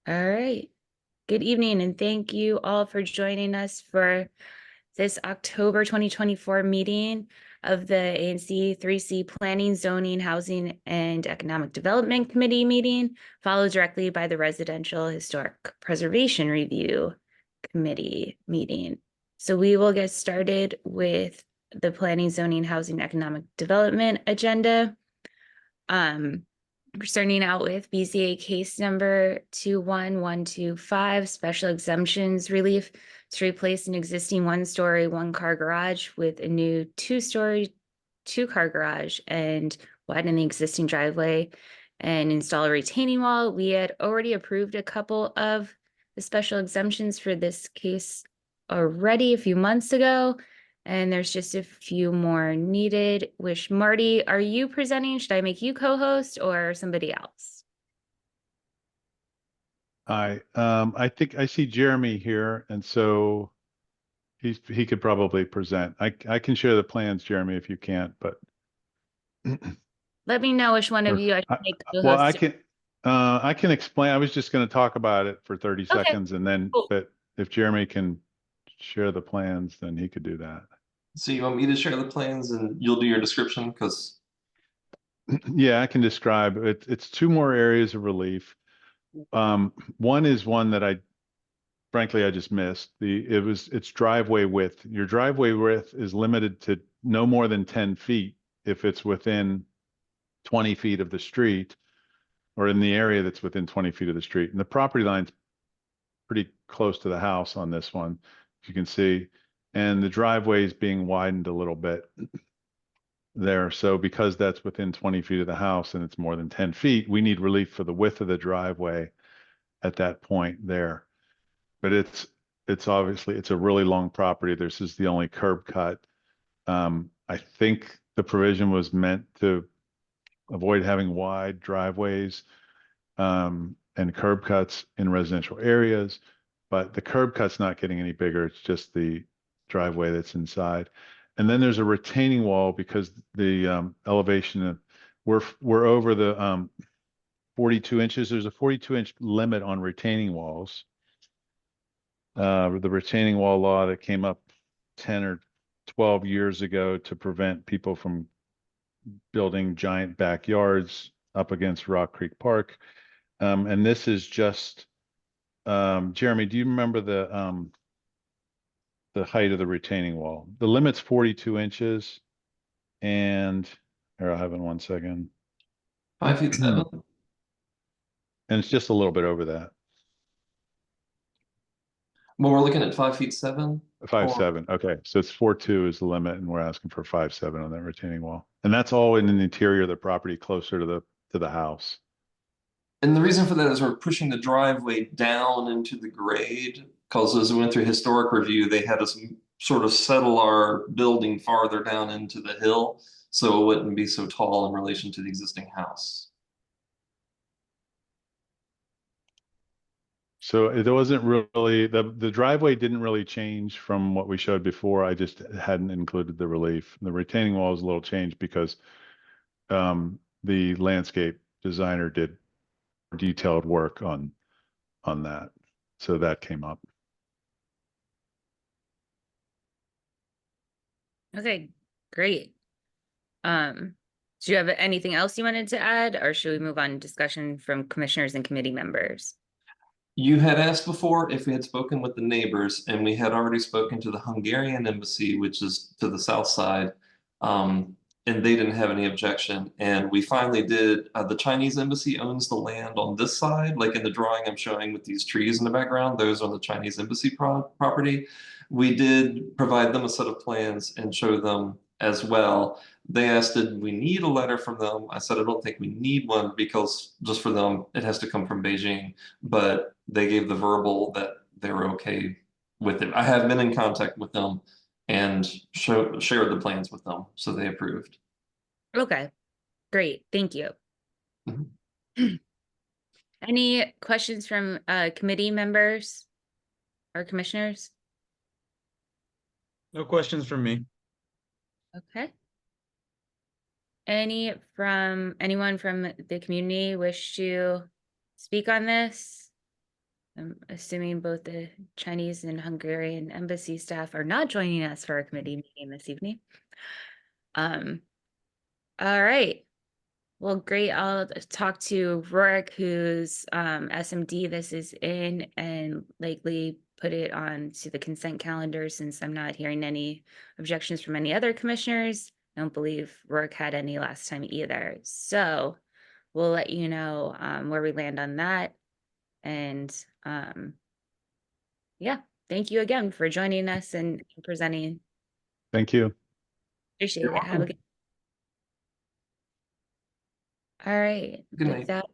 All right. Good evening, and thank you all for joining us for this October 2024 meeting of the ANC3C Planning, Zoning, Housing, and Economic Development Committee meeting, followed directly by the Residential Historic Preservation Review Committee meeting. So we will get started with the Planning, Zoning, Housing, Economic Development agenda. We're starting out with BZA case number 21125, special exemptions relief to replace an existing one-story, one-car garage with a new two-story, two-car garage and widen the existing driveway and install a retaining wall. We had already approved a couple of the special exemptions for this case already a few months ago, and there's just a few more needed. Wish Marty, are you presenting? Should I make you co-host or somebody else? I think I see Jeremy here, and so he could probably present. I can share the plans, Jeremy, if you can't, but Let me know which one of you I should make well, co-host. I can explain. I was just going to talk about it for 30 Okay, seconds, and then cool. but if Jeremy can share the plans, then he could do that. So you want me to share the plans and you'll do your description? Because Yeah, I can describe it. It's two more areas of relief. One is one that frankly I just missed. It's driveway width. Your driveway width is limited to no more than 10 feet if it's within 20 feet of the street or in the area that's within 20 feet of the street. And the property line's pretty close to the house on this one, as you can see. And the driveway is being widened a little bit there. So because that's within 20 feet of the house and it's more than 10 feet, we need relief for the width of the driveway at that point there. But it's obviously, it's a really long property. This is the only curb cut. I think the provision was meant to avoid having wide driveways and curb cuts in residential areas, but the curb cut's not getting any bigger. It's just the driveway that's inside. And then there's a retaining wall because the elevation we're over the 42 inches. There's a 42-inch limit on retaining walls. The retaining wall law that came up 10 or 12 years ago to prevent people from building giant backyards up against Rock Creek Park. And this is just, Jeremy, do you remember the height of the retaining wall? The limit's 42 inches and here, I'll have it in 1 second. 5'7". And it's just a little bit over that. Well, we're looking at 5'7". 5'7". Okay, so it's 4'2" is the limit, and we're asking for 5'7" on that retaining wall, and that's all in the interior of the property, closer to the house. And the reason for that is we're pushing the driveway down into the grade because as we went through historic review, they had us sort of settle our building farther down into the hill so it wouldn't be so tall in relation to the existing house. So it wasn't really, the driveway didn't really change from what we showed before. I just hadn't included the relief. The retaining wall is a little changed because the landscape designer did detailed work on that. So that came up. Okay, great. Do you have anything else you wanted to add, or should we move on to discussion from commissioners and committee members? You had asked before if we had spoken with the neighbors, and we had already spoken to the Hungarian embassy, which is to the south side, and they didn't have any objection. And we finally did. The Chinese embassy owns the land on this side, like in the drawing I'm showing with these trees in the background. Those are the Chinese embassy property. We did provide them a set of plans and show them as well. They asked, did we need a letter from them? I said, I don't think we need one because just for them, it has to come from Beijing. But they gave the verbal that they were okay with it. I have been in contact with them and shared the plans with them, so they approved. Okay, great, thank you. Mm-hmm. Any questions from committee members or commissioners? No questions from me. Okay. Anyone from the community wish to speak on this? I'm assuming both the Chinese and Hungarian embassy staff are not joining us for our committee meeting this evening. All right. Well, great. I'll talk to Rorik, whose SMD this is in, and likely put it on to the consent calendar since I'm not hearing any objections from any other commissioners. I don't believe Rorik had any last time either. So we'll let you know where we land on that. And yeah, thank you again for joining us and presenting. Thank you. Appreciate You're it. Have a welcome. good. All right. Good With night.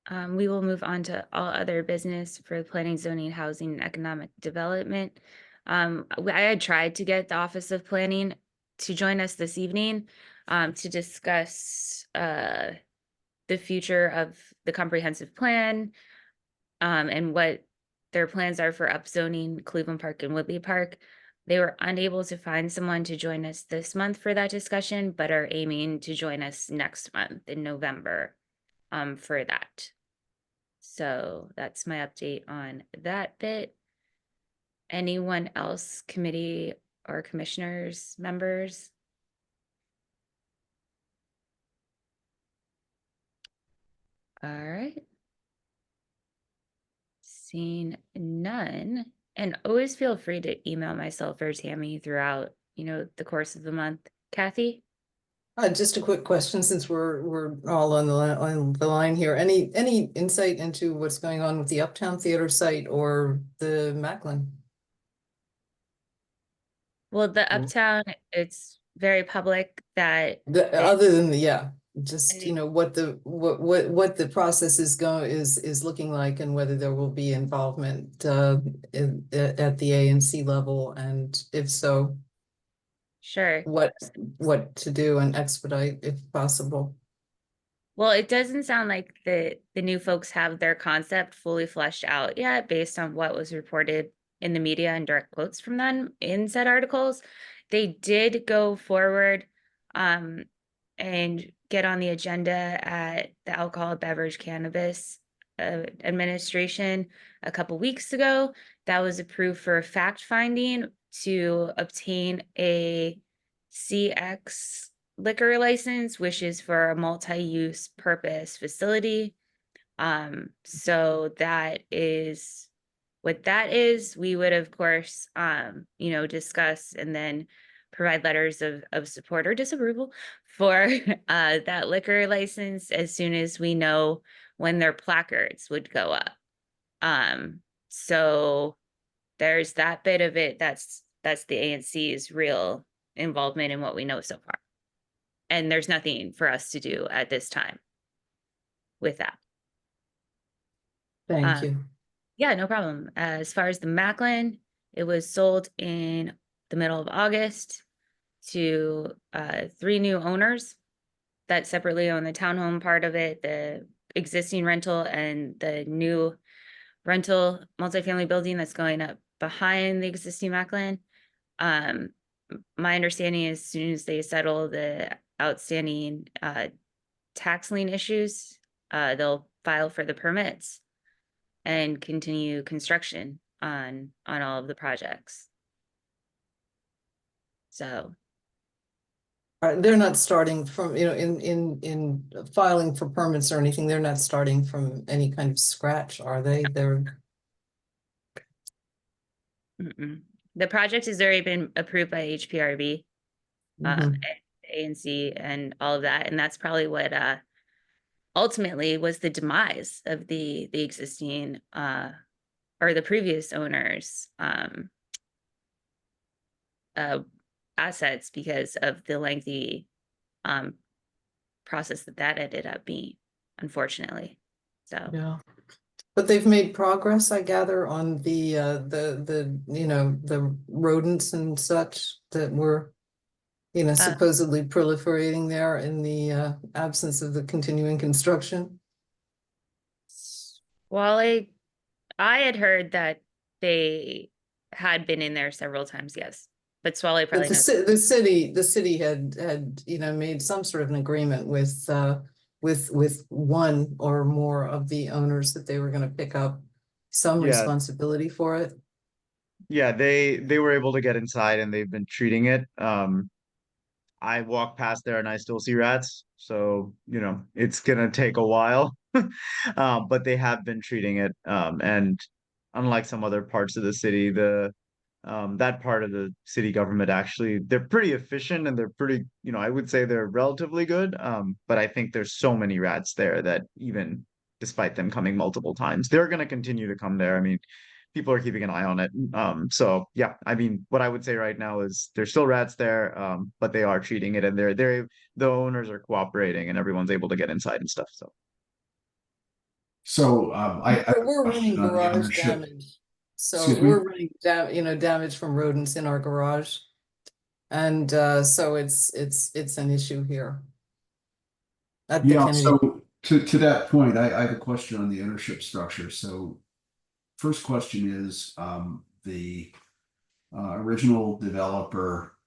that, we will move on to all other business for planning, zoning, housing, and economic development. I had tried to get the Office of Planning to join us this evening to discuss the future of the comprehensive plan and what their plans are for upzoning Cleveland Park and Woodley Park. They were unable to find someone to join us this month for that discussion, but are aiming to join us next month in November for that. So that's my update on that bit. Anyone else, committee or commissioners, members? All right. Seeing none, and always feel free to email myself or Tammy throughout, the course of the month. Kathy? Just a quick question, since we're all on the line here. Any insight into what's going on with the Uptown Theater site or the Macklin? Well, the Uptown, it's very public that Other than just And what the process is looking like, and whether there will be involvement at the ANC level, and if so, sure. what to do and expedite if possible. Well, it doesn't sound like the new folks have their concept fully fleshed out yet based on what was reported in the media and direct quotes from them in said articles. They did go forward and get on the agenda at the Alcohol Beverage Cannabis Administration a couple weeks ago. That was approved for fact finding to obtain a CX liquor license, which is for a multi-use purpose facility. So that is what that is. We would, of course, discuss and then provide letters of support or disapproval for that liquor license as soon as we know when their placards would go up. So there's that bit of it. That's the ANC's real involvement in what we know so far. And there's nothing for us to do at this time with that. Thank you. Yeah, no problem. As far as the Macklin, it was sold in the middle of August to 3 new owners that separately own the townhome part of it, the existing rental, and the new rental multifamily building that's going up behind the existing Macklin. My understanding is as soon as they settle the outstanding tax lien issues, they'll file for the permits and continue construction on all of the projects. So They're not starting from, in filing for permits or anything, they're not starting from any kind of scratch, are they? the project has already been approved by HPRB, Mhm. ANC, and all of that, and that's probably what ultimately was the demise of the existing or the previous owners assets, because of the lengthy process that ended up being, unfortunately. So Yeah, but they've made progress, I gather, on the rodents and such that were supposedly proliferating there in the absence of the continuing construction. Well, I had heard that they had been in there several times, yes, but Swally But probably the knows. the city had made some sort of an agreement with one or more of the owners that they were going to pick up some Yeah. responsibility for it? Yeah, they were able to get inside and they've been treating it. I walk past there and I still see rats, so you know it's gonna take a while. But they have been treating it. And unlike some other parts of the city, the that part of the city government actually they're pretty efficient and they're pretty, you know, I would say they're relatively good. But I think there's so many rats there that even despite them coming multiple times, they're gonna continue to come there. I mean, people are keeping an eye on it. So yeah, I mean, what I would say right now is there's still rats there, but they are treating it and they're the owners are cooperating and everyone's able to get inside and stuff. So I have But a we're question running on the garage ownership. damage. So Excuse me? we're running damage from rodents in our garage. And so it's an issue here. At the Yeah, Kennedy. so to that point, I have a question on the ownership structure. So first question is the original developer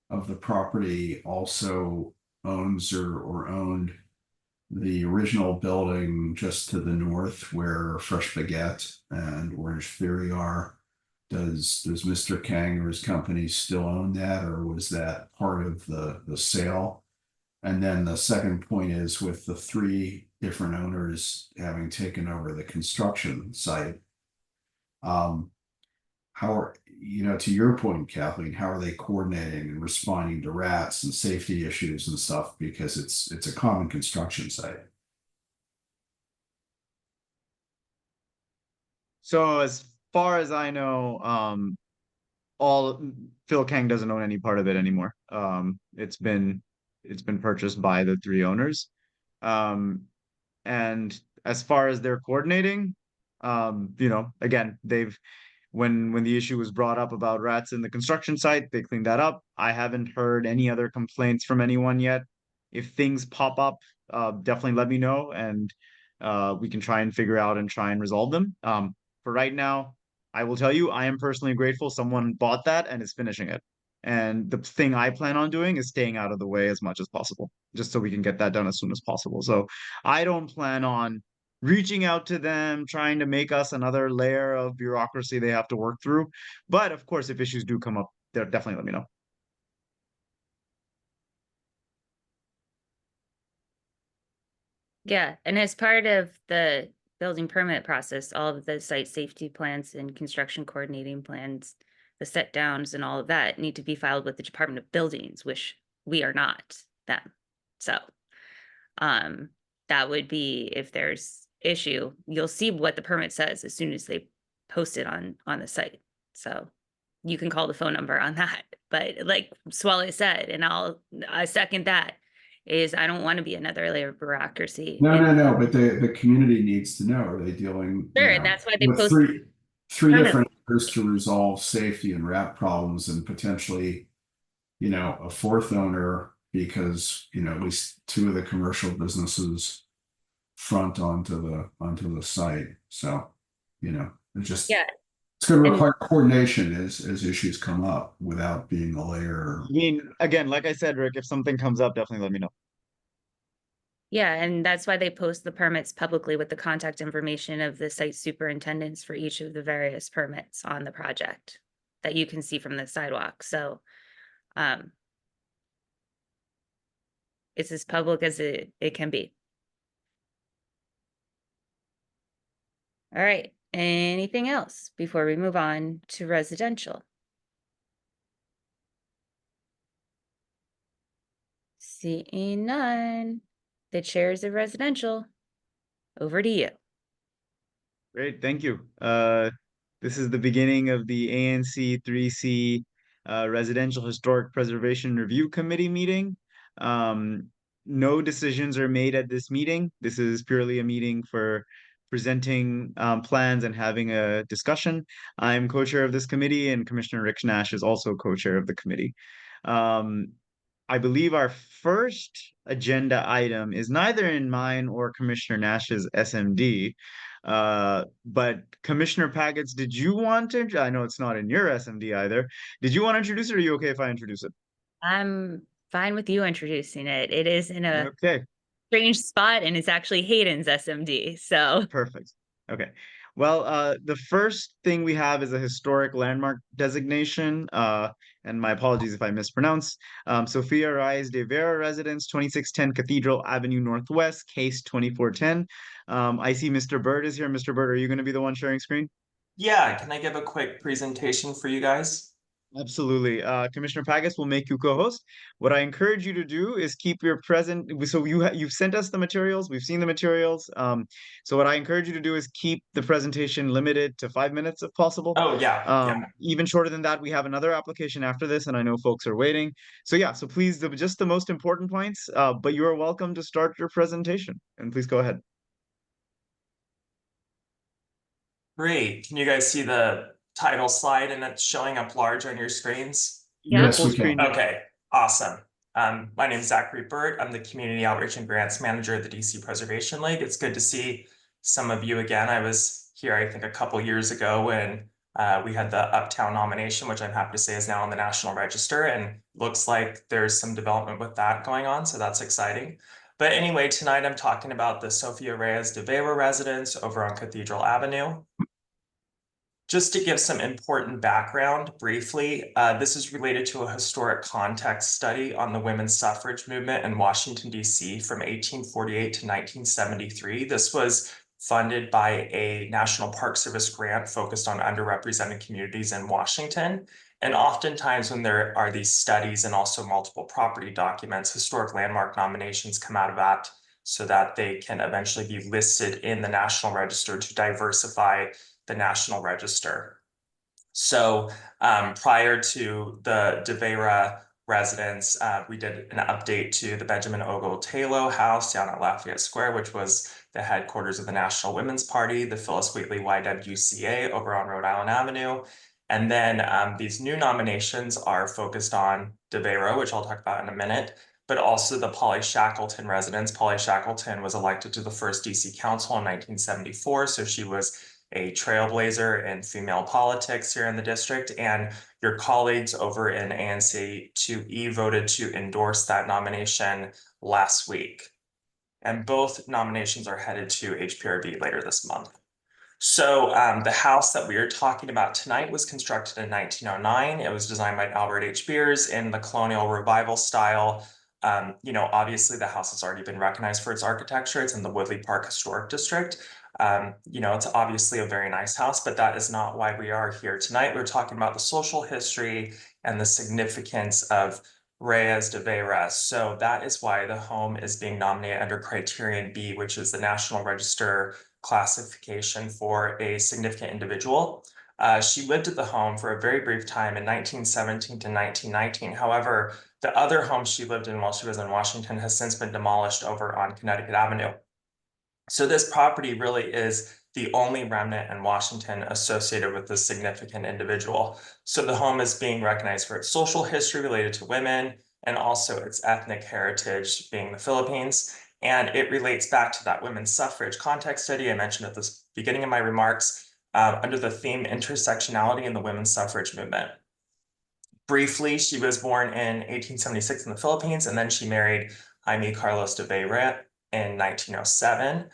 of the property also owns or owned the original building just to the north where Fresh Baguette and Orange Theory are. Does Mr. Kang or his company still own that, or was that part of the sale? And then the second point is, with the three different owners having taken over the construction site, how are, you know, to your point, Kathleen, how are they coordinating and responding to rats and safety issues and stuff? Because it's a common construction site. So as far as I know, all Phil Kang doesn't own any part of it anymore. It's been purchased by the three owners. And as far as they're coordinating, you know, again, they've when the issue was brought up about rats in the construction site, they cleaned that up. I haven't heard any other complaints from anyone yet. If things pop up, definitely let me know and we can try and figure out and try and resolve them. For right now, I will tell you, I am personally grateful someone bought that and is finishing it. And the thing I plan on doing is staying out of the way as much as possible, just so we can get that done as soon as possible. So I don't plan on reaching out to them, trying to make us another layer of bureaucracy they have to work through. But of course, if issues do come up, they'll definitely let me know. Yeah, and as part of the building permit process, all of the site safety plans and construction coordinating plans, the set downs and all of that need to be filed with the Department of Buildings, which we are not them. So that would be, if there's issue, you'll see what the permit says as soon as they post it on the site. So you can call the phone number on that. But like Swale said, and I second that, is I don't want to be another layer of bureaucracy. No, but the community needs to know, are they dealing, Sure, you and know, that's why they with post three permit. different owners to resolve safety and rat problems and potentially, you know, a fourth owner, because, you know, at least two of the commercial businesses front onto the site. So, you know, it's going to require coordination as issues come up without being a layer. I mean, again, like I said, Rick, if something comes up, definitely let me know. Yeah, and that's why they post the permits publicly with the contact information of the site superintendents for each of the various permits on the project that you can see from the sidewalk. So it's as public as it can be. All right, anything else before we move on to residential? Seeing none, the chairs of residential, over to you. Great, thank you. This is the beginning of the ANC3C Residential Historic Preservation Review Committee meeting. No decisions are made at this meeting. This is purely a meeting for presenting plans and having a discussion. I'm co-chair of this committee, and Commissioner Rick Nash is also co-chair of the committee. I believe our first agenda item is neither in mine or Commissioner Nash's SMD. But Commissioner Packets, did you want to? I know it's not in your SMD either. Did you want to introduce it, or are you okay if I introduce it? I'm fine with you introducing it. It is in a Okay, strange spot, and it's actually Hayden's SMD. So perfect. Okay. Well, the first thing we have is a historic landmark designation. And my apologies if I mispronounce. Sofia Reyes de Veyra Residence, 2610 Cathedral Avenue Northwest, case 2410. I see Mr. Bird is here. Mr. Bird, are you going to be the one sharing screen? Yeah, can I give a quick presentation for you guys? Absolutely. Commissioner Pagas will make you co-host. What I encourage you to do is keep your present. So you've sent us the materials. We've seen the materials. So what I encourage you to do is keep the presentation limited to 5 minutes if possible. Oh, yeah. Even shorter than that, we have another application after this, and I know folks are waiting. So yeah, so please, just the most important points. But you are welcome to start your presentation. And please go ahead. Great. Can you guys see the title slide and it's showing up large on your screens? Yeah. Yes, Full we can. screen. Okay, awesome. My name is Zachary Burt. I'm the Community Outreach and Grants Manager at the DC Preservation League. It's good to see some of you again. I was here, I think, a couple years ago when we had the Uptown nomination, which I'm happy to say is now on the National Register, and looks like there's some development with that going on, so that's exciting. But anyway, tonight I'm talking about the Sofia Reyes de Veyra residence over on Cathedral Avenue. Just to give some important background briefly, this is related to a historic context study on the women's suffrage movement in Washington, D.C. from 1848 to 1973. This was funded by a National Park Service grant focused on underrepresented communities in Washington. And oftentimes when there are these studies and also multiple property documents, historic landmark nominations come out of that so that they can eventually be listed in the National Register to diversify the National Register. So prior to the De Veyra residence, we did an update to the Benjamin Ogle Taylor House down at Lafayette Square, which was the headquarters of the National Women's Party, the Phyllis Wheatley YWCA over on Rhode Island Avenue. And then these new nominations are focused on De Veyra, which I'll talk about in a minute, but also the Polly Shackleton residence. Polly Shackleton was elected to the first DC Council in 1974, so she was a trailblazer in female politics here in the district, and your colleagues over in ANC3C voted to endorse that nomination last week. And both nominations are headed to HPRB later this month. So the house that we are talking about tonight was constructed in 1909. It was designed by Albert H. Beers in the colonial revival style. Obviously the house has already been recognized for its architecture. It's in the Woodley Park Historic District. It's obviously a very nice house, but that is not why we are here tonight. We're talking about the social history and the significance of Reyes de Veyra. So that is why the home is being nominated under Criterion B, which is the National Register classification for a significant individual. She lived at the home for a very brief time in 1917 to 1919. However, the other home she lived in while she was in Washington has since been demolished over on Connecticut Avenue. So this property really is the only remnant in Washington associated with this significant individual. So the home is being recognized for its social history related to women and also its ethnic heritage being the Philippines. And it relates back to that women's suffrage context study I mentioned at the beginning of my remarks under the theme intersectionality in the women's suffrage movement. Briefly, she was born in 1876 in the Philippines, and then she married Jaime Carlos de Veyra in 1907.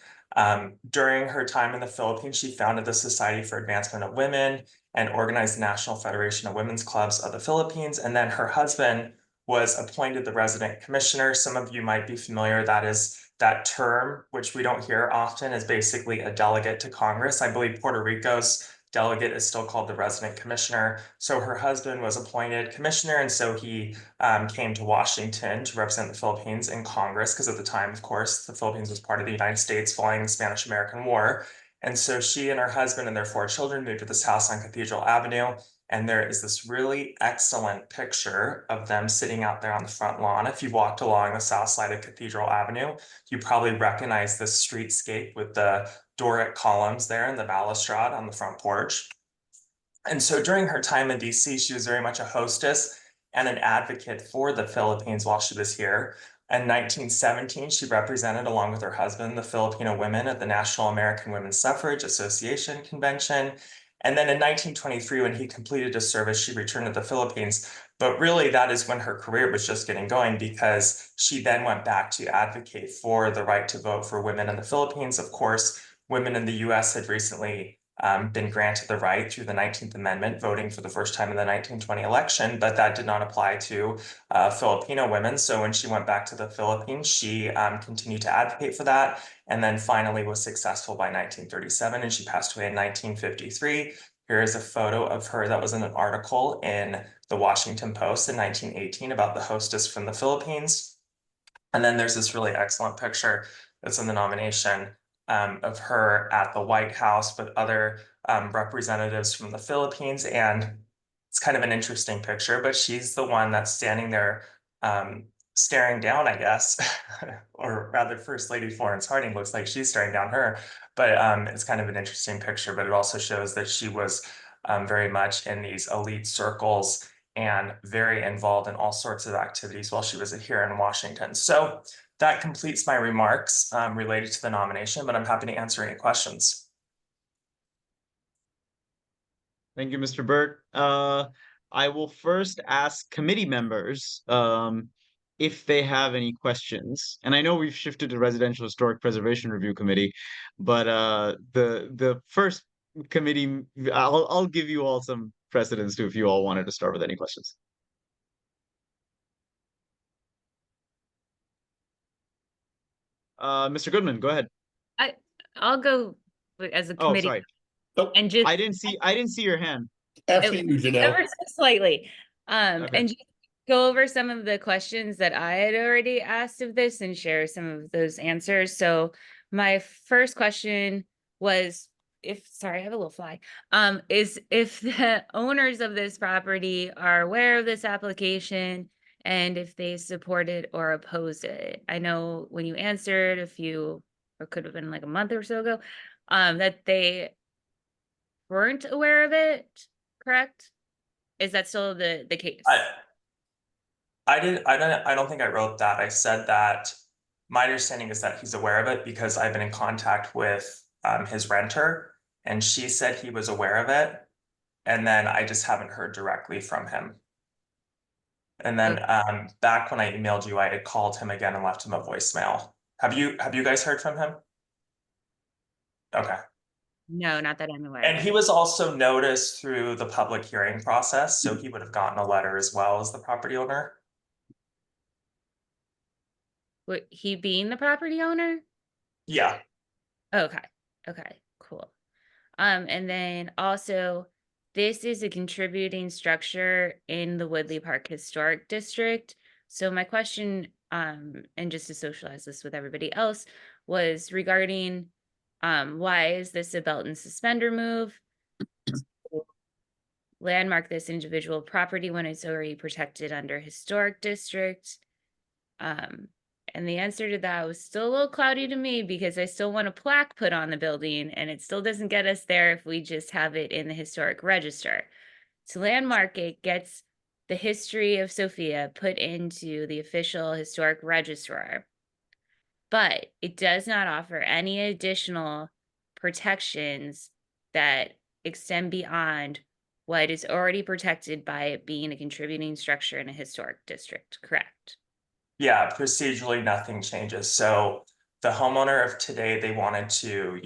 During her time in the Philippines, she founded the Society for Advancement of Women and organized the National Federation of Women's Clubs of the Philippines. And then her husband was appointed the resident commissioner. Some of you might be familiar, that term, which we don't hear often, is basically a delegate to Congress. I believe Puerto Rico's delegate is still called the resident commissioner. So her husband was appointed commissioner, and so he came to Washington to represent the Philippines in Congress, because at the time, of course, the Philippines was part of the United States following the Spanish-American War. And so she and her husband and their 4 children moved to this house on Cathedral Avenue. And there is this really excellent picture of them sitting out there on the front lawn. If you walked along the south side of Cathedral Avenue, you probably recognize this streetscape with the Doric columns there and the balustrade on the front porch. And so during her time in DC, she was very much a hostess and an advocate for the Philippines while she was here. In 1917, she represented, along with her husband, the Filipino women at the National American Women's Suffrage Association Convention. And then in 1923, when he completed his service, she returned to the Philippines. But really, that is when her career was just getting going, because she then went back to advocate for the right to vote for women in the Philippines. Of course, women in the US had recently been granted the right through the 19th Amendment, voting for the first time in the 1920 election, but that did not apply to Filipino women. So when she went back to the Philippines, she continued to advocate for that, and then finally was successful by 1937, and she passed away in 1953. Here is a photo of her that was in an article in the Washington Post in 1918 about the hostess from the Philippines. And then there's this really excellent picture that's in the nomination of her at the White House with other representatives from the Philippines. And it's kind of an interesting picture, but she's the one that's standing there staring down, I guess, or rather First Lady Florence Harding looks like she's staring down her. But it's kind of an interesting picture, but it also shows that she was very much in these elite circles and very involved in all sorts of activities while she was here in Washington. So that completes my remarks related to the nomination, but I'm happy to answer any questions. Thank you, Mr. Burt. I will first ask committee members if they have any questions. And I know we've shifted to Residential Historic Preservation Review Committee, but the first committee, I'll give you all some precedence to if you all wanted to start with any questions. Mr. Goodman, go ahead. I'll go as a Oh, committee sorry. and just I didn't see your hand. After you, Janelle. ever so slightly. Okay. And just go over some of the questions that I had already asked of this and share some of those answers. So my first question was sorry, I have a little fly, is if the owners of this property are aware of this application and if they support it or oppose it. I know when you answered or could have been like a month or so ago, that they weren't aware of it, correct? Is that still the case? I don't think I wrote that. I said that my understanding is that he's aware of it because I've been in contact with his renter, and she said he was aware of it, and then I just haven't heard directly from him. And then back when I emailed you, I had called him again and left him a voicemail. Have you guys heard from him? Okay. No, not that I'm aware. And he was also noticed through the public hearing process, so he would have gotten a letter as well as the property owner. Would he being the property owner? Yeah. Okay. Okay, cool. And then also, this is a contributing structure in the Woodley Park Historic District. So my question, and just to socialize this with everybody else, was regarding why is this a belt and suspender move? Landmark this individual property when it's already protected under historic district. And the answer to that was still a little cloudy to me because I still want a plaque put on the building and it still doesn't get us there if we just have it in the historic register. To landmark it gets the history of Sofia put into the official historic registrar, but it does not offer any additional protections that extend beyond what is already protected by it being a contributing structure in a historic district, correct? Yeah, procedurally, nothing changes. So the homeowner of today, they wanted to,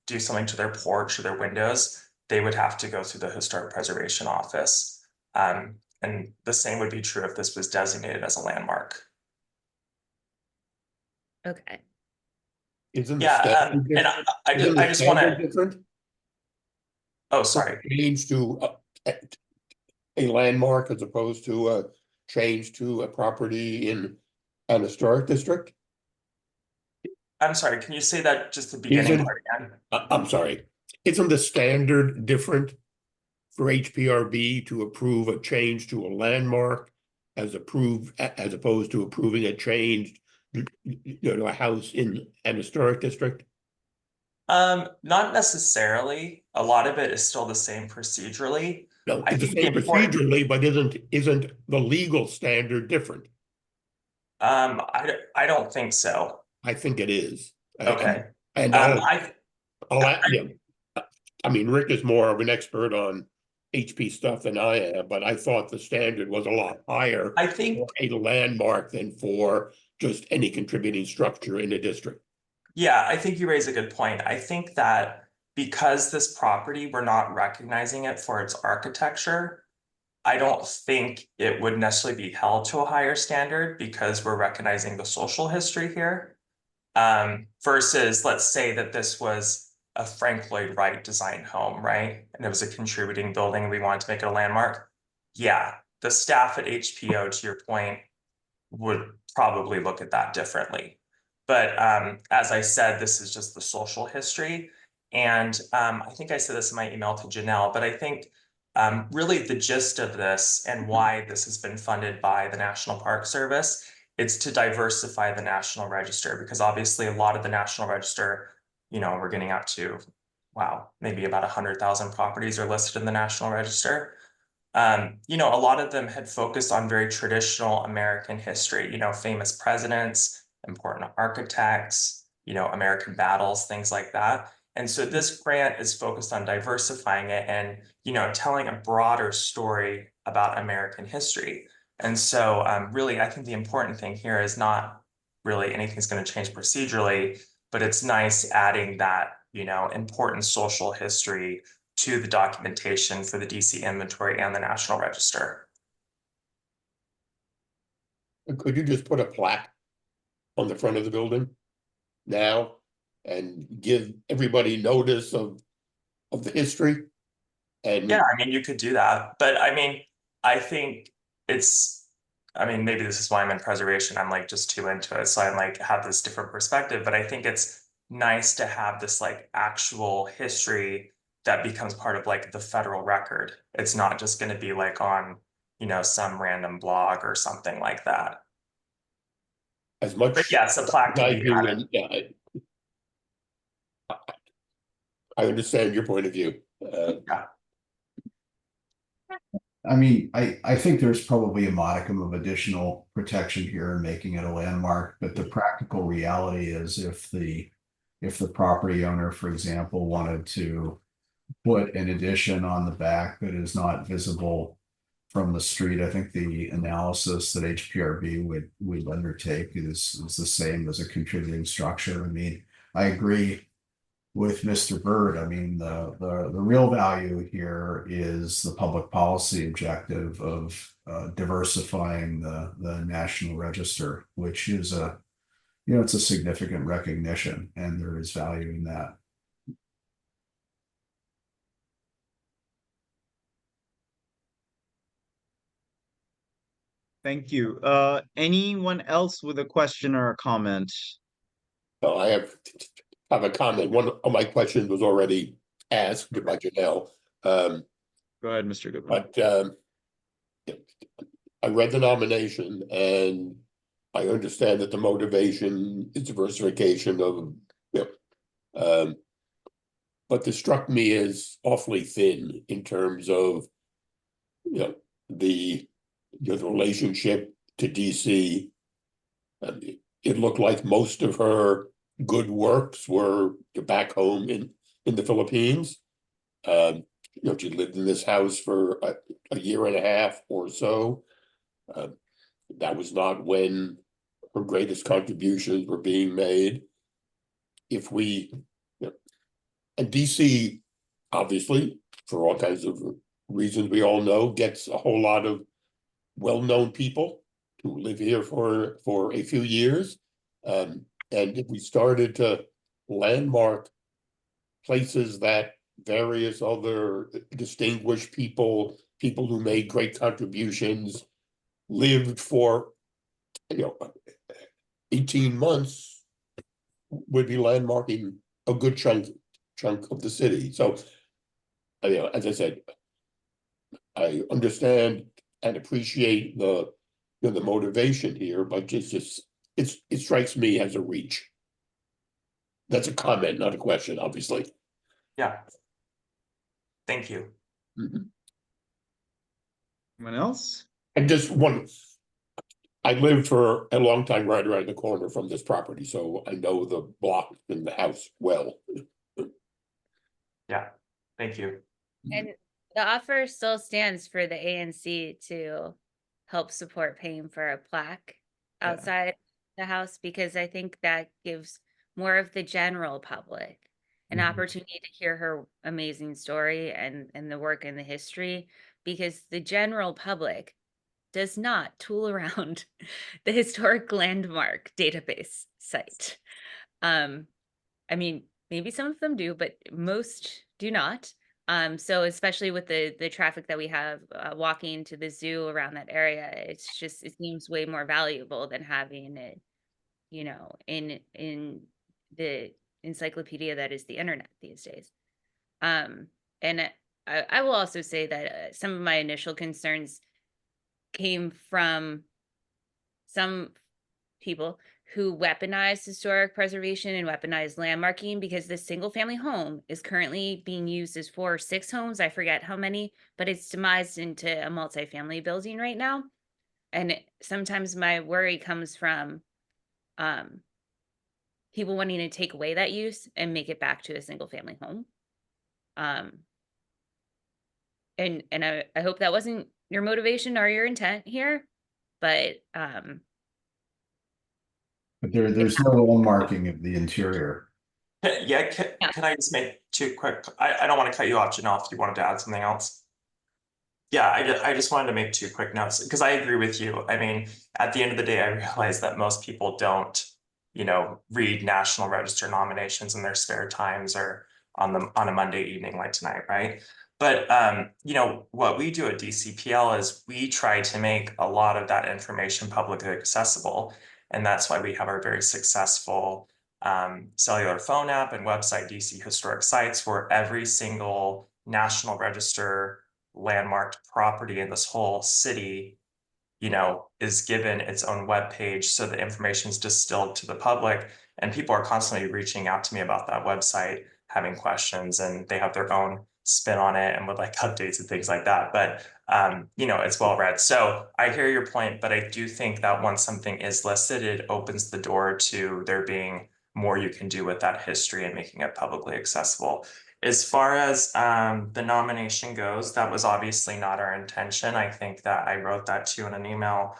do something to their porch or their windows, they would have to go through the Historic Preservation Office. And the same would be true if this was designated as a landmark. Okay. Isn't the Yeah, standard and different? I Isn't the just want standard to, different? oh, sorry. Change to a landmark as opposed to a change to a property in an historic district? I'm sorry, can you say that just the beginning Isn't- part again? I'm sorry. Isn't the standard different for HPRB to approve a change to a landmark as opposed to approving a change to a house in an historic district? Not necessarily. A lot of it is still the same procedurally. No, I it's the think the same important- procedurally, but isn't the legal standard different? I don't think so. I think it is. Okay. And I mean, Rick is more of an expert on HP stuff than I am, but I thought the standard was a lot higher I think, for a landmark than for just any contributing structure in a district. yeah, I think you raise a good point. I think that because this property, we're not recognizing it for its architecture, I don't think it would necessarily be held to a higher standard because we're recognizing the social history here. Versus, let's say that this was a Frank Lloyd Wright designed home, right? And it was a contributing building and we wanted to make it a landmark. Yeah, the staff at HPO, to your point, would probably look at that differently. But as I said, this is just the social history. And I think I said this in my email to Janelle, but I think really the gist of this and why this has been funded by the National Park Service, it's to diversify the National Register, because obviously a lot of the National Register, you know, we're getting up to, wow, maybe about 100,000 properties are listed in the National Register. You know, a lot of them had focused on very traditional American history, you know, famous presidents, important architects, you know, American battles, things like that. And so this grant is focused on diversifying it and, you know, telling a broader story about American history. And so really, I think the important thing here is not really anything's going to change procedurally, but it's nice adding that, you know, important social history to the documentation for the DC inventory and the National Register. Could you just put a plaque on the front of the building now and give everybody notice of the history? And yeah, I mean, you could do that, but I mean, I think it's, I mean, maybe this is why I'm in preservation. I'm like just too into it. So I'm like have this different perspective, but I think it's nice to have this like actual history that becomes part of like the federal record. It's not just going to be like on, you know, some random blog or something like that. as much. But yes, a plaque can be added. Yeah, I understand your point of view. Yeah. I mean, I think there's probably a modicum of additional protection here in making it a landmark, but the practical reality is if the property owner, for example, wanted to put an addition on the back that is not visible from the street, I think the analysis that HPRB would undertake is the same as a contributing structure. I mean, I agree with Mr. Bird. I mean, the real value here is the public policy objective of diversifying the National Register, which is it's a significant recognition, and there is value in that. Thank you. Anyone else with a question or a comment? So I have a comment. One of my questions was already asked by Janelle. Go ahead, Mr. Goodman. But I read the nomination and I understand that the motivation is diversification of, but this struck me as awfully thin in terms of, the relationship to DC. It looked like most of her good works were back home in the Philippines. She lived in this house for a year and a half or so. That was not when her greatest contributions were being made. If we, and DC, obviously, for all kinds of reasons we all know, gets a whole lot of well-known people who live here for a few years. And if we started to landmark places that various other distinguished people who made great contributions lived for 18 months, would be landmarking a good chunk of the city. So as I said, I understand and appreciate the motivation here, but it strikes me as a reach. That's a comment, not a question, obviously. Yeah. Thank you. Mm-hmm. Anyone else? And just one, I lived for a long time right around the corner from this property, so I know the block and the house well. Yeah, thank you. And the offer still stands for the ANC to help support paying for a plaque outside the house, because I think that gives more of the general public an Mhm. opportunity to hear her amazing story and the work and the history, because the general public does not tool around the historic landmark database site. I mean, maybe some of them do, but most do not. So especially with the traffic that we have walking to the zoo around that area, it seems way more valuable than having it, in the encyclopedia that is the internet these days. And I will also say that some of my initial concerns came from some people who weaponize historic preservation and weaponize landmarking, because this single family home is currently being used as 4 or 6 homes. I forget how many, but it's demised into a multifamily building right now. And sometimes my worry comes from people wanting to take away that use and make it back to a single family home. And I hope that wasn't your motivation or your intent here, but there's no landmarking of the interior. Yeah, can I just make 2 quick, I don't want to cut you off, Janelle, if you wanted to add something else. Yeah, I just wanted to make 2 quick notes, because I agree with you. I mean, at the end of the day, I realize that most people don't, read National Register nominations in their spare times or on a Monday evening like tonight, right? But what we do at DCPL is we try to make a lot of that information publicly accessible. And that's why we have our very successful cellular phone app and website, DC Historic Sites, where every single National Register landmarked property in this whole city, is given its own web page, so the information is distilled to the public. And people are constantly reaching out to me about that website, having questions, and they have their own spin on it and would like updates and things like that. But it's well read. So I hear your point, but I do think that once something is listed, it opens the door to there being more you can do with that history and making it publicly accessible. As far as the nomination goes, that was obviously not our intention. I think that I wrote that to you in an email.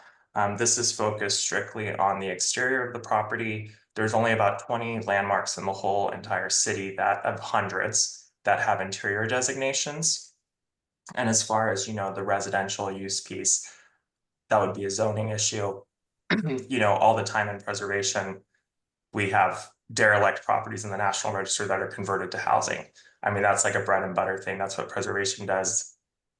This is focused strictly on the exterior of the property. There's only about 20 landmarks in the whole entire city of hundreds that have interior designations. And as far as, the residential use piece, that would be a zoning issue. All the time in preservation, we have derelict properties in the National Register that are converted to housing. I mean, that's like a bread and butter thing. That's what preservation does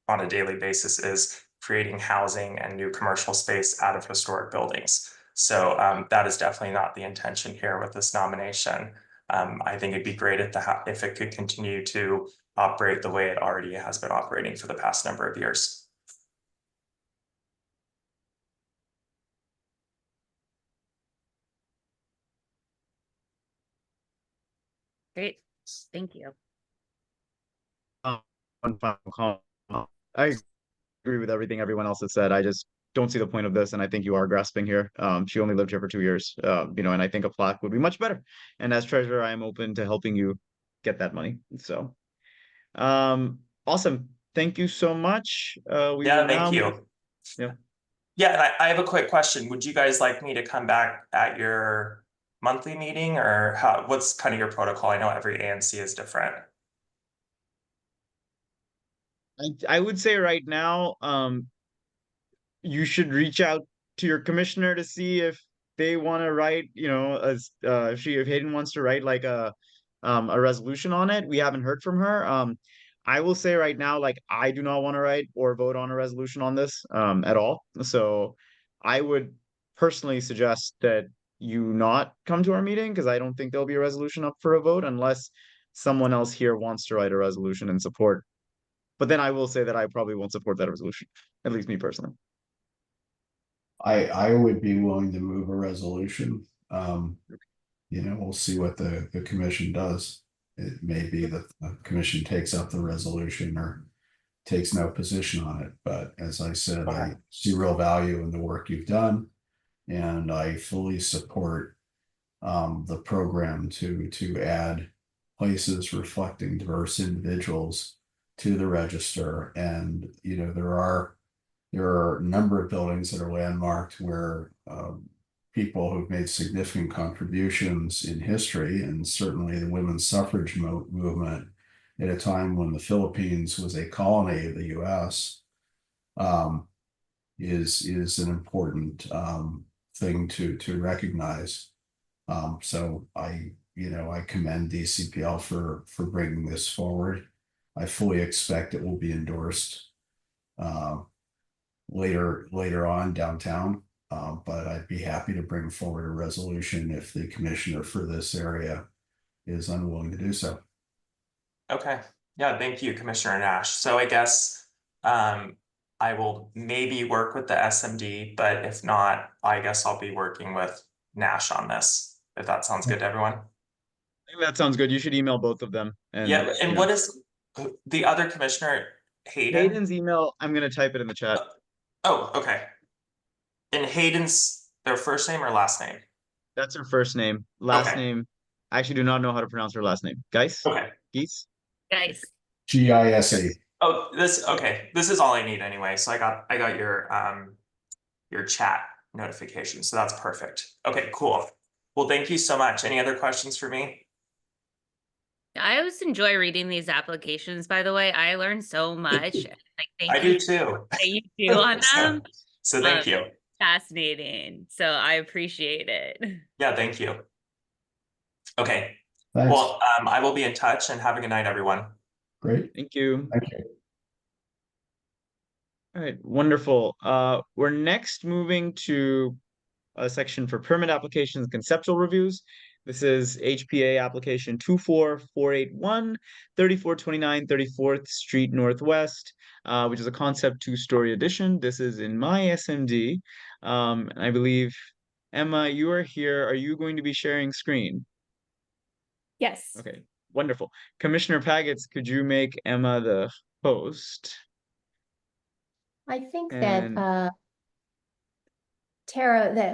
on a daily basis, is creating housing and new commercial space out of historic buildings. So that is definitely not the intention here with this nomination. I think it'd be great if it could continue to operate the way it already has been operating for the past number of years. great. Thank you. One final comment. I agree with everything everyone else has said. I just don't see the point of this, and I think you are grasping here. She only lived here for 2 years, and I think a plaque would be much better. And as treasurer, I am open to helping you get that money. So, awesome. Thank you so much. Yeah, thank you. Yeah. Yeah, and I have a quick question. Would you guys like me to come back at your monthly meeting, or what's kind of your protocol? I know every ANC is different. I would say right now, you should reach out to your commissioner to see if they want to write, if Hayden wants to write like a resolution on it. We haven't heard from her. I will say right now, like, I do not want to write or vote on a resolution on this at all. So I would personally suggest that you not come to our meeting, because I don't think there'll be a resolution up for a vote unless someone else here wants to write a resolution in support. But then I will say that I probably won't support that resolution, at least me personally. I would be willing to move a resolution. We'll see what the commission does. It may be that the commission takes up the resolution or takes no position on it. But as I said, I see real value in the work you've done, and I fully support the program to add places reflecting diverse individuals to the register. And there are a number of buildings that are landmarked where people who've made significant contributions in history, and certainly the women's suffrage movement at a time when the Philippines was a colony of the US, is an important thing to recognize. So I commend DCPL for bringing this forward. I fully expect it will be endorsed later on downtown. But I'd be happy to bring forward a resolution if the commissioner for this area is unwilling to do so. Okay, yeah, thank you, Commissioner Nash. So I guess I will maybe work with the SMD, but if not, I guess I'll be working with Nash on this, if that sounds good to everyone. I think that sounds good. You should email both of them. And Yeah, and what is the other commissioner, Hayden? Hayden's email, I'm gonna type it in the chat. Oh, okay. And Hayden's their first name or last name? That's her first name. Last Okay. name, I actually do not know how to pronounce her last name. Geis? Okay. Geese? Guys, GISA. Oh, this is all I need anyway. So I got your chat notification. So that's perfect. Okay, cool. Well, thank you so much. Any other questions for me? I always enjoy reading these applications, by the way. I learned so much. Like, I do too. that you do on them. So thank you. Fascinating. So I appreciate it. Yeah, thank you. Okay. Thanks. Well, I will be in touch, and have a good night, everyone. Great. Thank you. Thank you. All right, wonderful. We're next moving to a section for permit applications, conceptual reviews. This is HPA application 24481, 3429 34th Street Northwest, which is a concept 2-story addition. This is in my SMD. I believe, Emma, you are here. Are you going to be sharing screen? Yes. Okay, wonderful. Commissioner Pagets, could you make Emma the host? I think And- that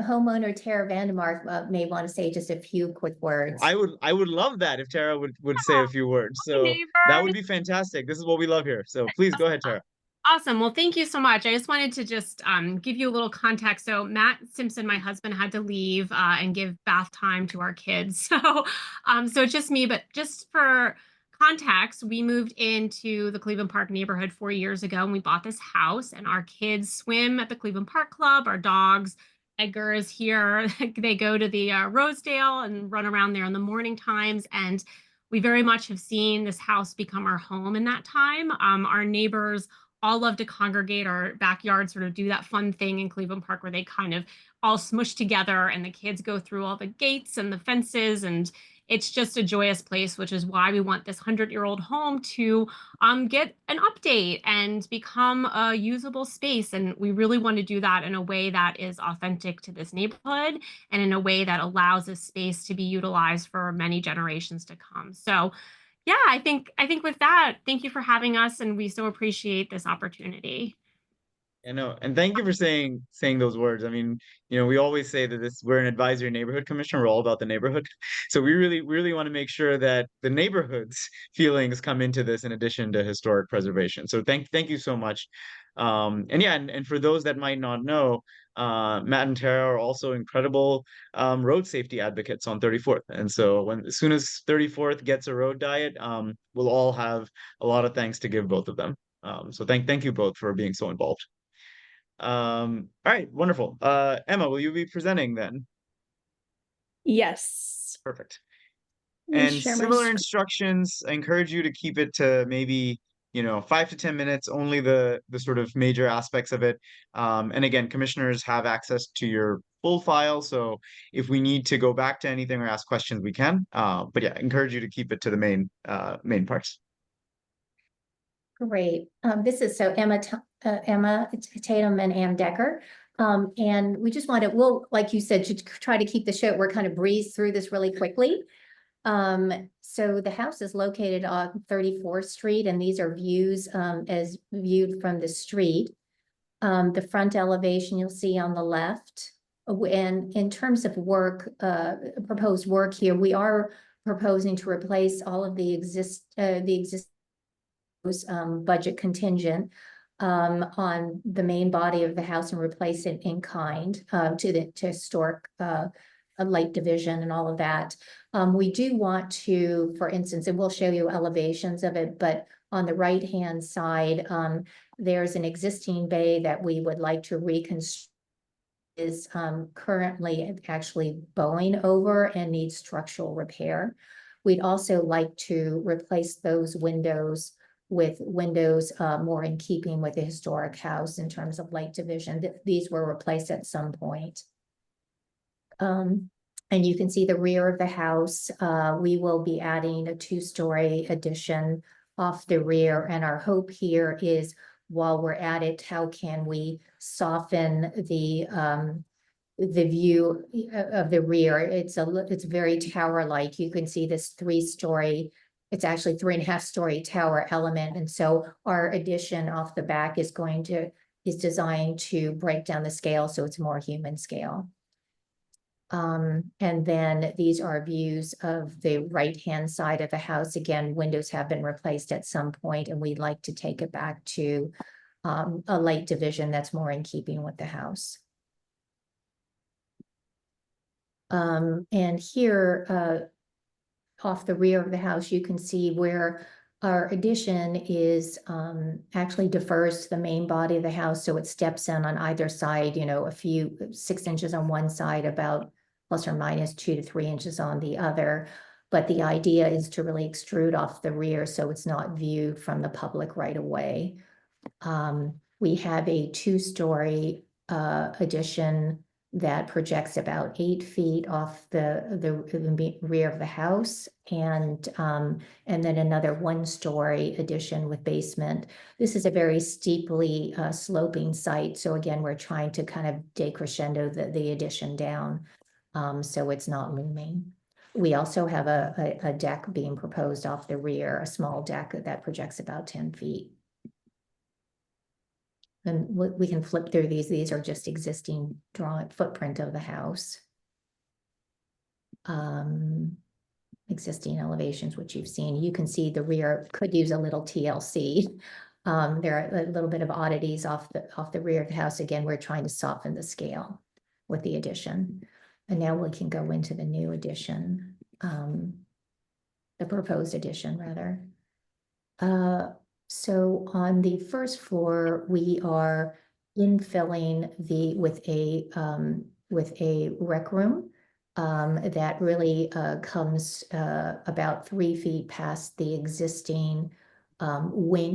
homeowner Tara Vandermark may want to say just a few quick words. I would love that if Tara would say a few words. So that would be fantastic. This is what we love here. So please go ahead, Tara. Awesome. Well, thank you so much. I just wanted to just give you a little context. So Matt Simpson, my husband, had to leave and give bath time to our kids. So it's just me, but just for context, we moved into the Cleveland Park neighborhood 4 years ago, and we bought this house, and our kids swim at the Cleveland Park Club. Our dogs, Edgar is here. They go to the Rosedale and run around there in the morning times. And we very much have seen this house become our home in that time. Our neighbors all love to congregate. Our backyard sort of do that fun thing in Cleveland Park where they kind of all smush together and the kids go through all the gates and the fences, and it's just a joyous place, which is why we want this 100-year-old home to get an update and become a usable space. And we really want to do that in a way that is authentic to this neighborhood and in a way that allows this space to be utilized for many generations to come. So yeah, I think with that, thank you for having us, and we so appreciate this opportunity. I know, and thank you for saying those words. I mean, we always say that we're an advisory neighborhood commission. We're all about the neighborhood. So we really want to make sure that the neighborhood's feelings come into this in addition to historic preservation. So thank you so much. And for those that might not know, Matt and Tara are also incredible road safety advocates on 34th. And so as soon as 34th gets a road diet, we'll all have a lot of thanks to give both of them. So thank you both for being so involved. All right, wonderful. Emma, will you be presenting then? Yes. Perfect. Let me And share my similar screen. instructions, I encourage you to keep it to maybe 5 to 10 minutes, only the sort of major aspects of it. And again, commissioners have access to your full file, so if we need to go back to anything or ask questions, we can. But yeah, I encourage you to keep it to the main parts. Great. This is Emma Tatum and Ann Decker. And we just we'll, like you said, to try to keep the show, we're kind of breeze through this really quickly. So the house is located on 34th Street, and these are views as viewed from the street. The front elevation you'll see on the left. And in terms of work, proposed work here, we are proposing to replace all of the existing budget contingent. on the main body of the house and replace it in kind to historic a light division and all of that. We do want to, for instance, and we'll show you elevations of it, but on the right-hand side, there's an existing bay that we would like to reconstruct, is currently actually bowing over and needs structural repair. We'd also like to replace those windows with windows more in keeping with the historic house in terms of light division. These were replaced at some point. And you can see the rear of the house. We will be adding a 2-story addition off the rear. And our hope here is, while we're at it, how can we soften the view of the rear? It's very tower-like. You can see this 3-story, it's actually 3.5-story tower element. And so our addition off the back is designed to break down the scale so it's more human scale. And then these are views of the right-hand side of the house. Again, windows have been replaced at some point, and we'd like to take it back to a light division that's more in keeping with the house. And here, off the rear of the house, you can see where our addition is actually defers to the main body of the house. So it steps in on either side, you know, 6 inches on one side, about plus or minus 2 to 3 inches on the other. But the idea is to really extrude off the rear so it's not viewed from the public right away. We have a 2-story addition that projects about 8 feet off the rear of the house, and then another 1-story addition with basement. This is a very steeply sloping site, so again, we're trying to kind of decrescendo the addition down, so it's not looming. We also have a deck being proposed off the rear, a small deck that projects about 10 feet. And we can flip through these. These are just existing drawing footprint of the house. Existing elevations, which you've seen. You can see the rear could use a little TLC. There are a little bit of oddities off the rear of the house. Again, we're trying to soften the scale with the addition. And now we can go into the new addition, the proposed addition rather. So on the first floor, we are infilling with a rec room that really comes about 3 feet past the existing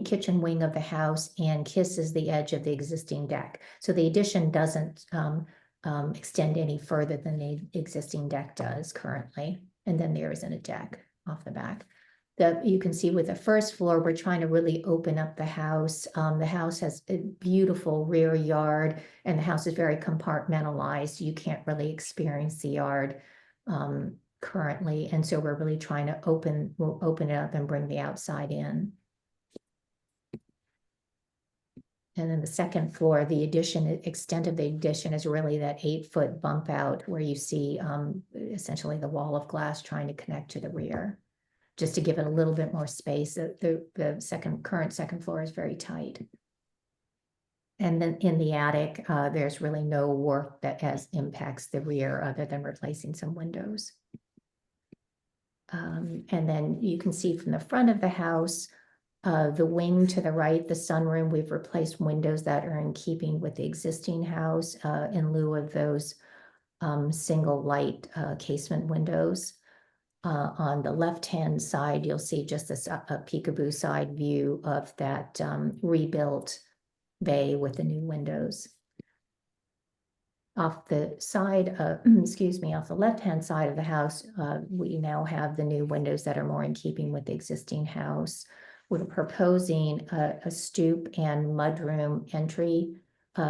kitchen wing of the house and kisses the edge of the existing deck. So the addition doesn't extend any further than the existing deck does currently. And then there isn't a deck off the back. You can see with the first floor, we're trying to really open up the house. The house has a beautiful rear yard, and the house is very compartmentalized. You can't really experience the yard currently. And so we're really trying to we'll open it up and bring the outside in. And then the second floor, the extent of the addition is really that 8-foot bump out where you see essentially the wall of glass trying to connect to the rear, just to give it a little bit more space. The current second floor is very tight. And then in the attic, there's really no work that impacts the rear other than replacing some windows. And then you can see from the front of the house, the wing to the right, the sunroom, we've replaced windows that are in keeping with the existing house in lieu of those single light casement windows. On the left-hand side, you'll see just a peekaboo side view of that rebuilt bay with the new windows. Off the side of, off the left-hand side of the house, we now have the new windows that are more in keeping with the existing house. We're proposing a stoop and mudroom entry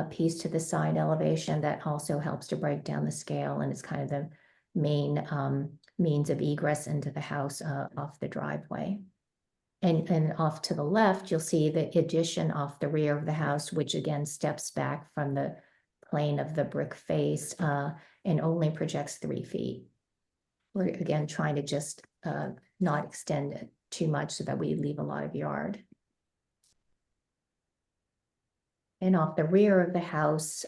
piece to the side elevation that also helps to break down the scale, and it's kind of the main means of egress into the house off the driveway. And off to the left, you'll see the addition off the rear of the house, which again steps back from the plane of the brick face and only projects 3 feet. We're again trying to just not extend it too much so that we leave a lot of yard. And off the rear of the house,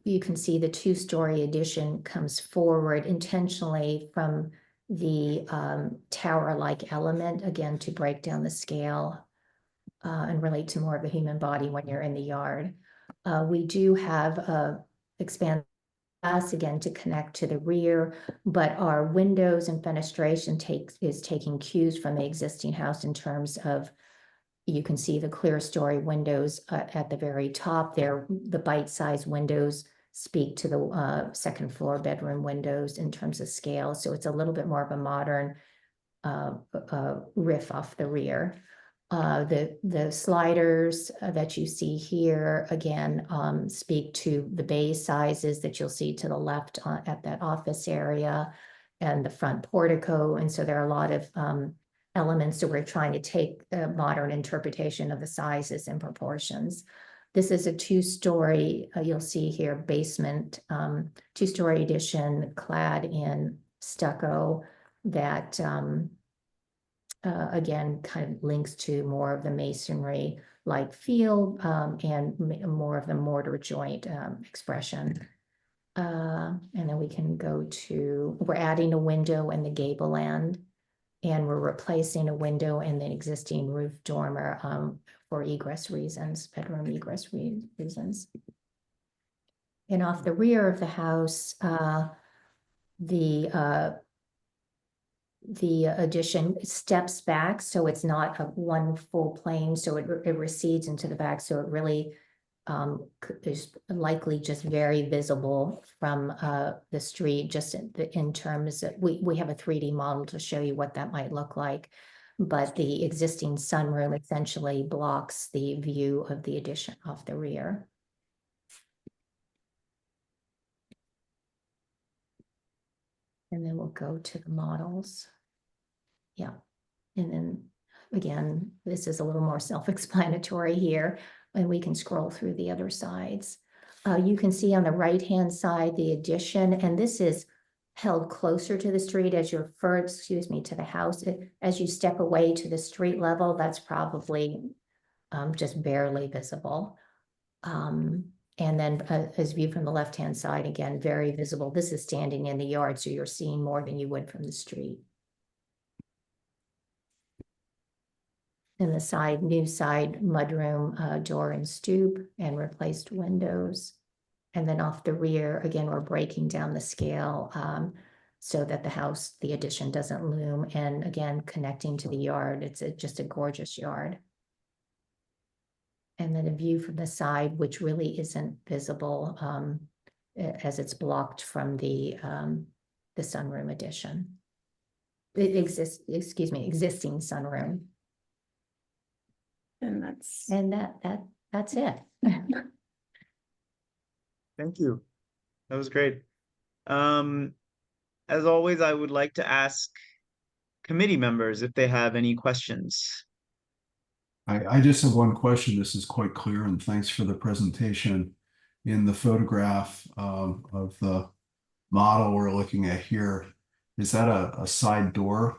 you can see the two-story addition comes forward intentionally from the tower-like element, again, to break down the scale and relate to more of the human body when you're in the yard. We do have expand glass again to connect to the rear, but our windows and fenestration is taking cues from the existing house in terms of, you can see the clear story windows at the very top there. The bite-sized windows speak to the second floor bedroom windows in terms of scale. So it's a little bit more of a modern riff off the rear. The sliders that you see here, again, speak to the bay sizes that you'll see to the left at that office area and the front portico. And so there are a lot of elements that we're trying to take the modern interpretation of the sizes and proportions. This is a two-story, you'll see here, basement, two-story addition clad in stucco that again, kind of links to more of the masonry like feel and more of the mortar joint expression. And then we can go to, we're adding a window in the gable end, and we're replacing a window in the existing roof dormer for egress reasons, bedroom egress reasons. And off the rear of the house, the addition steps back, so it's not a one full plane, so it recedes into the back, so it really is likely just very visible from the street, just in terms of, we have a 3D model to show you what that might look like, but the existing sunroom essentially blocks the view of the addition off the rear. And then we'll go to the models. Yeah, and then again, this is a little more self-explanatory here, and we can scroll through the other sides. You can see on the right-hand side the addition, and this is held closer to the street as you're first, excuse me, to the house. As you step away to the street level, that's probably just barely visible. And then as viewed from the left-hand side, again, very visible. This is standing in the yard, so you're seeing more than you would from the street. And the side, new side mudroom door and stoop and replaced windows. And then off the rear, again, we're breaking down the scale so that the house, the addition doesn't loom. And again, connecting to the yard, it's just a gorgeous yard. And then a view from the side, which really isn't visible as it's blocked from the sunroom addition. It exists, excuse me, existing sunroom. And that's That's it. Thank you. That was great. As always, I would like to ask committee members if they have any questions. I just have one question. This is quite clear, and thanks for the presentation. In the photograph of the model we're looking at here, is that a side door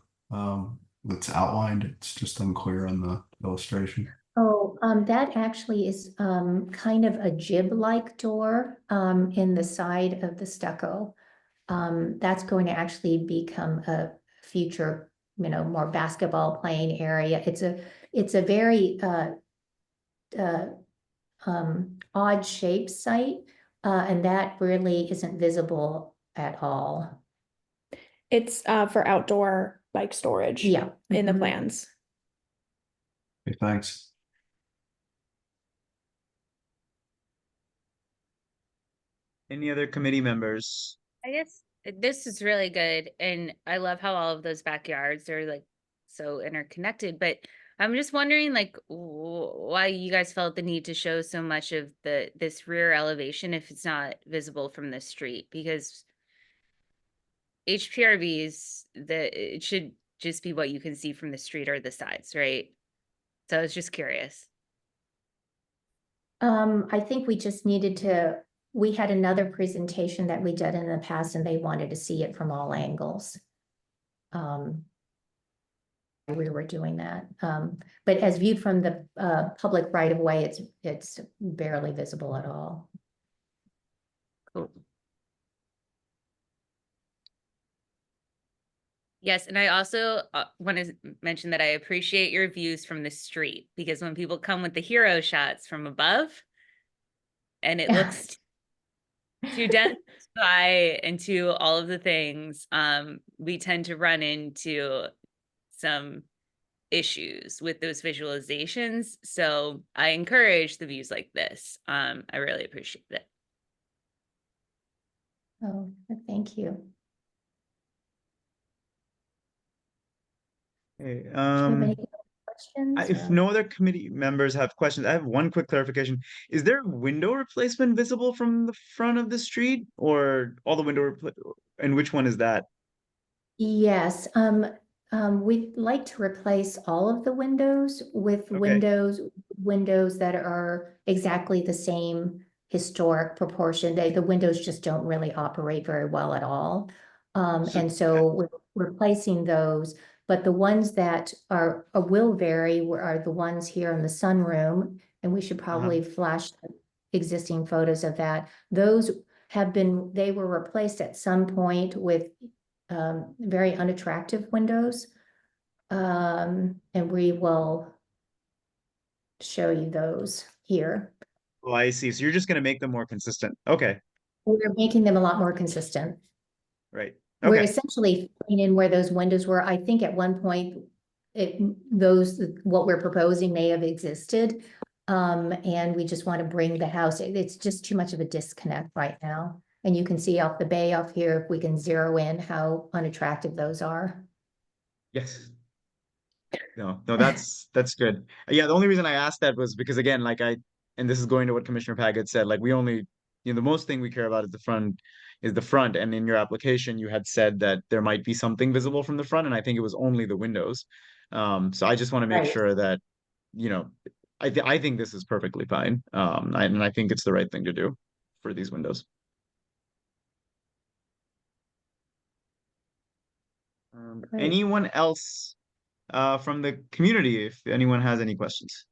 that's outlined? It's just unclear on the illustration. Oh, that actually is kind of a jib-like door in the side of the stucco. That's going to actually become a future, more basketball playing area. It's a very odd shaped site, and that really isn't visible at all. It's for outdoor bike storage. Yeah. In the Mhm. plans. Okay, thanks. Any other committee members? I guess this is really good, and I love how all of those backyards are like so interconnected, but I'm just wondering like why you guys felt the need to show so much of this rear elevation if it's not visible from the street, because HPRVs, it should just be what you can see from the street or the sides, right? So I was just curious. I think we just needed to, we had another presentation that we did in the past and they wanted to see it from all angles. we were doing that. But as viewed from the public right of way, it's barely visible at all. Cool. Yes, and I also want to mention that I appreciate your views from the street, because when people come with the hero shots from above and it looks too dense by and to all of the things, we tend to run into some issues with those visualizations. So I encourage the views like this. I really appreciate it. Oh, thank you. Okay, Do you have any questions? if no other committee members have questions, I have one quick clarification. Is there a window replacement visible from the front of the street, or all the and which one is that? Yes, we'd like to replace all of the windows with windows that are exactly the same historic proportion. The windows just don't really operate very well at all. And so we're replacing those, but the ones that will vary are the ones here in the sunroom, and we should probably flash existing photos of that. Those they were replaced at some point with very unattractive windows. And we will show you those here. Oh, I see. So you're just going to make them more consistent. Okay. We're making them a lot more consistent. Right. We're Okay. essentially filling in where those windows were. I think at one point, what we're proposing may have existed. And we just want to bring the house. It's just too much of a disconnect right now. And you can see off the bay off here, if we can zero in how unattractive those are. Yes. No, that's good. Yeah, the only reason I asked that was because, again, and this is going to what Commissioner Paget said, like, we only, the most thing we care about is the front. And in your application, you had said that there might be something visible from the front, and I think it was only the windows. So I just want to make sure that, I think this is perfectly fine. And I think it's the right thing to do for these windows. Anyone else from the community, if anyone has any questions?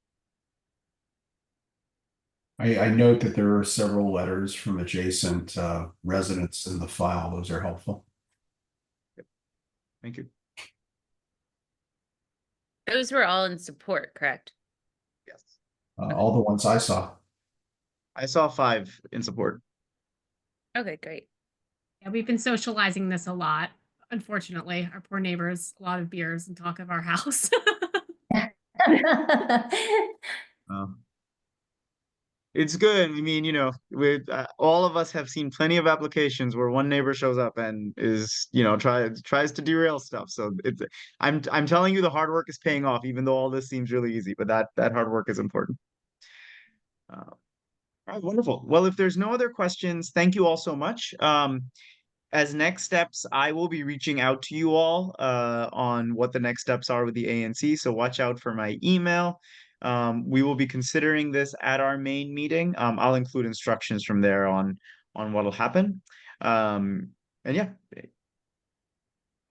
I note that there are several letters from adjacent residents in the file. Those are helpful. Thank you. Those were all in support, correct? Yes. All the ones I saw. I saw 5 in support. Okay, great. Yeah, we've been socializing this a lot. Unfortunately, our poor neighbors, a lot of beers and talk of our house. It's good. I mean, with all of us have seen plenty of applications where one neighbor shows up and is, tries to derail stuff. So I'm telling you, the hard work is paying off, even though all this seems really easy. But that hard work is important. All right, wonderful. Well, if there's no other questions, thank you all so much. As next steps, I will be reaching out to you all on what the next steps are with the ANC. So watch out for my email. We will be considering this at our main meeting. I'll include instructions from there on what'll happen. And yeah,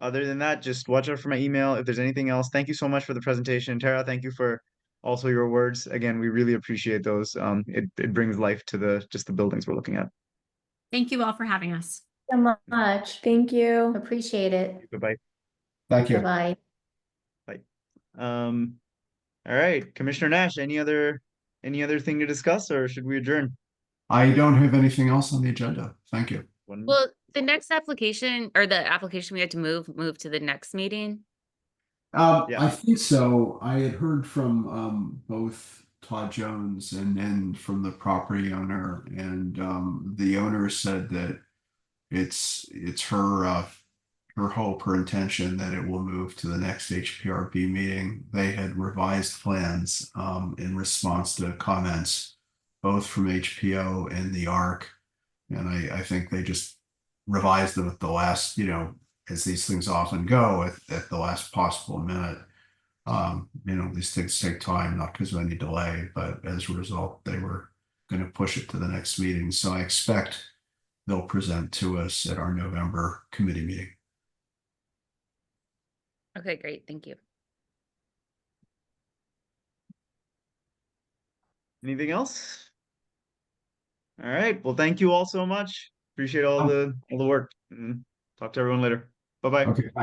other than that, just watch out for my email. If there's anything else, thank you so much for the presentation. Tara, thank you for also your words. Again, we really appreciate those. It brings life to just the buildings we're looking at. Thank you all for having us. So much. Thank you. Appreciate it. Bye-bye. Thank you. Bye-bye. Bye. All right, Commissioner Nash, any other thing to discuss, or should we adjourn? I don't have anything else on the agenda. Thank you. Well, the next application, or the application we had to move to the next meeting. Yeah. I think so. I had heard from both Todd Jones and then from the property owner, and the owner said that it's her hope, her intention that it will move to the next HPRB meeting. They had revised plans in response to comments both from HPO and the ARC, and I think they just revised them at the last, as these things often go, at the last possible minute. These things take time, not because of any delay, but as a result, they were going to push it to the next meeting. So I expect they'll present to us at our November committee meeting. Okay, great. Thank you. Anything else? All right. Well, thank you all so much. Appreciate all the work. Talk to everyone later. Bye-bye. Okay, thanks.